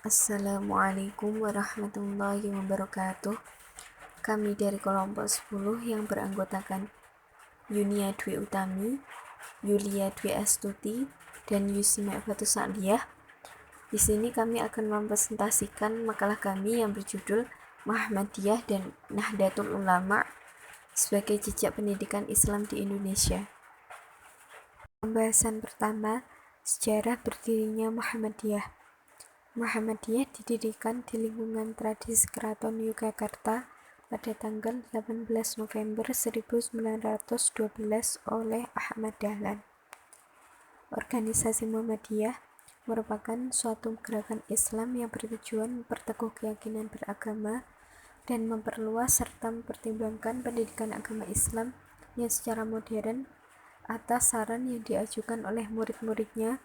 Assalamualaikum warahmatullahi wabarakatuh. Kami dari kelompok 10 yang beranggotakan Yunia Dwi Utami, Yulia Dwi Astuti, dan Yusima Fatu Sa'diyah. Di sini kami akan mempresentasikan makalah kami yang berjudul Muhammadiyah dan Nahdlatul Ulama sebagai jejak pendidikan Islam di Indonesia. Pembahasan pertama, sejarah berdirinya Muhammadiyah. Muhammadiyah didirikan di lingkungan tradisi Keraton Yogyakarta pada tanggal 18 November 1912 oleh Ahmad Dahlan. Organisasi Muhammadiyah merupakan suatu gerakan Islam yang bertujuan memperteguh keyakinan beragama dan memperluas serta mempertimbangkan pendidikan agama Islam yang secara modern atas saran yang diajukan oleh murid-muridnya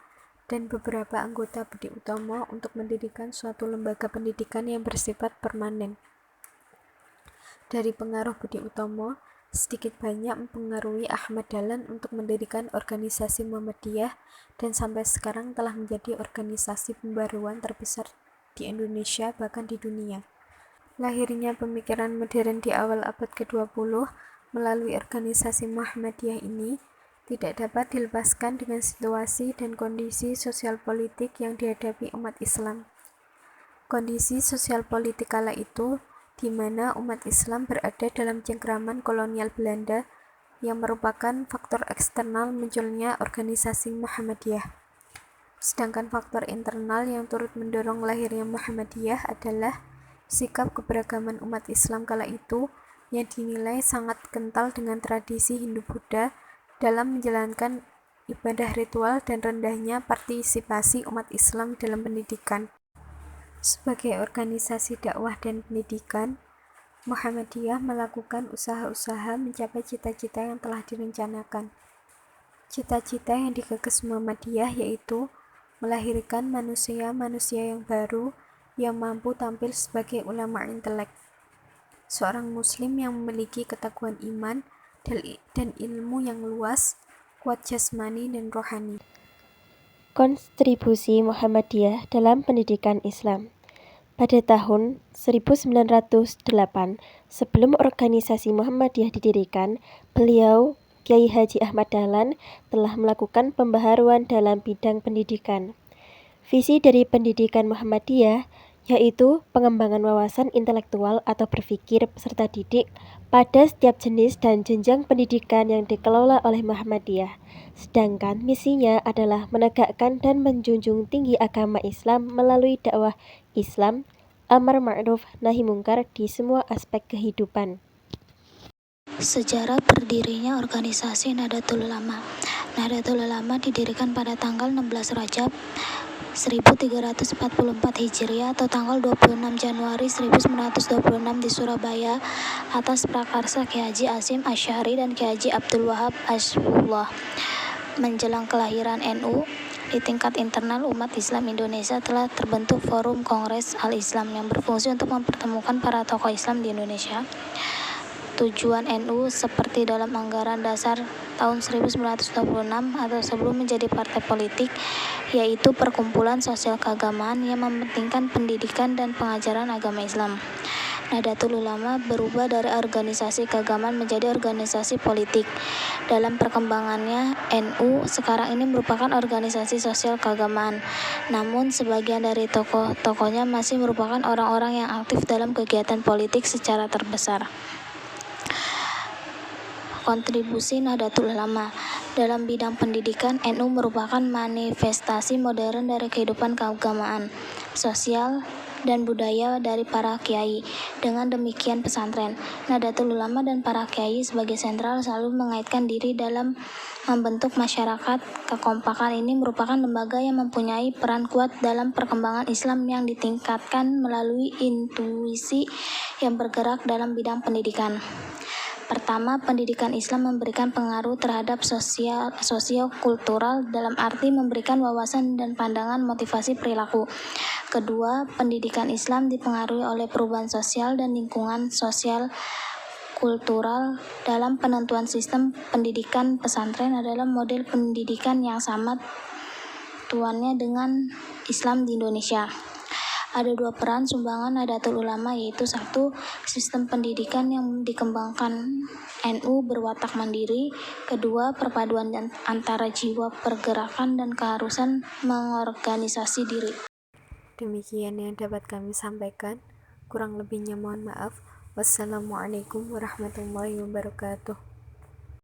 dan beberapa anggota Budi Utomo untuk mendirikan suatu lembaga pendidikan yang bersifat permanen. Dari pengaruh Budi Utomo, sedikit banyak mempengaruhi Ahmad Dahlan untuk mendirikan organisasi Muhammadiyah dan sampai sekarang telah menjadi organisasi pembaruan terbesar di Indonesia bahkan di dunia. Lahirnya pemikiran modern di awal abad ke-20 melalui organisasi Muhammadiyah ini tidak dapat dilepaskan dengan situasi dan kondisi sosial politik yang dihadapi umat Islam. Kondisi sosial politik kala itu di mana umat Islam berada dalam cengkraman kolonial Belanda yang merupakan faktor eksternal munculnya organisasi Muhammadiyah. Sedangkan faktor internal yang turut mendorong lahirnya Muhammadiyah adalah sikap keberagaman umat Islam kala itu yang dinilai sangat kental dengan tradisi Hindu-Buddha dalam menjalankan ibadah ritual dan rendahnya partisipasi umat Islam dalam pendidikan. Sebagai organisasi dakwah dan pendidikan, Muhammadiyah melakukan usaha-usaha mencapai cita-cita yang telah direncanakan. Cita-cita yang digagas Muhammadiyah yaitu melahirkan manusia-manusia yang baru yang mampu tampil sebagai ulama intelek, seorang muslim yang memiliki ketakwaan iman dan ilmu yang luas, kuat jasmani dan rohani. Kontribusi Muhammadiyah dalam pendidikan Islam. Pada tahun 1908, sebelum organisasi Muhammadiyah didirikan, beliau, Kiai Haji Ahmad Dahlan, telah melakukan pembaharuan dalam bidang pendidikan. Visi dari pendidikan Muhammadiyah yaitu pengembangan wawasan intelektual atau berpikir peserta didik pada setiap jenis dan jenjang pendidikan yang dikelola oleh Muhammadiyah. Sedangkan misinya adalah menegakkan dan menjunjung tinggi agama Islam melalui dakwah Islam, amar ma'ruf nahi mungkar di semua aspek kehidupan. Sejarah berdirinya organisasi Nahdlatul Ulama. Nahdlatul Ulama didirikan pada tanggal 16 Rajab 1344 Hijriah atau tanggal 26 Januari 1926 di Surabaya atas prakarsa Kiai Haji Hasyim Asy'ari dan Kiai Haji Abdul Wahab Asbullah. Menjelang kelahiran NU, di tingkat internal umat Islam Indonesia telah terbentuk Forum Kongres Al-Islam yang berfungsi untuk mempertemukan para tokoh Islam di Indonesia. Tujuan NU seperti dalam anggaran dasar tahun 1926 atau sebelum menjadi partai politik, yaitu perkumpulan sosial keagamaan yang mementingkan pendidikan dan pengajaran agama Islam. Nahdlatul Ulama berubah dari organisasi keagamaan menjadi organisasi politik. Dalam perkembangannya, NU sekarang ini merupakan organisasi sosial keagamaan. Namun, sebagian dari tokoh-tokohnya masih merupakan orang-orang yang aktif dalam kegiatan politik secara terbesar. Kontribusi Nahdlatul Ulama dalam bidang pendidikan, NU merupakan manifestasi modern dari kehidupan keagamaan, sosial, dan budaya dari para kiai. Dengan demikian pesantren, Nahdlatul Ulama dan para kiai sebagai sentral selalu mengaitkan diri dalam membentuk masyarakat. Kekompakan ini merupakan lembaga yang mempunyai peran kuat dalam perkembangan Islam yang ditingkatkan melalui intuisi yang bergerak dalam bidang pendidikan. Pertama, pendidikan Islam memberikan pengaruh terhadap sosio-kultural dalam arti memberikan wawasan dan pandangan motivasi perilaku. Kedua, pendidikan Islam dipengaruhi oleh perubahan sosial dan lingkungan sosial kultural dalam penentuan sistem pendidikan. Pesantren adalah model pendidikan yang sama tuannya dengan Islam di Indonesia. Ada 2 peran sumbangan Nahdlatul Ulama, yaitu 1. Sistem pendidikan yang dikembangkan NU berwatak mandiri. 2. Perpaduan antara jiwa pergerakan dan keharusan mengorganisasi diri. Demikian yang dapat kami sampaikan. Kurang lebihnya mohon maaf. Wassalamualaikum warahmatullahi wabarakatuh.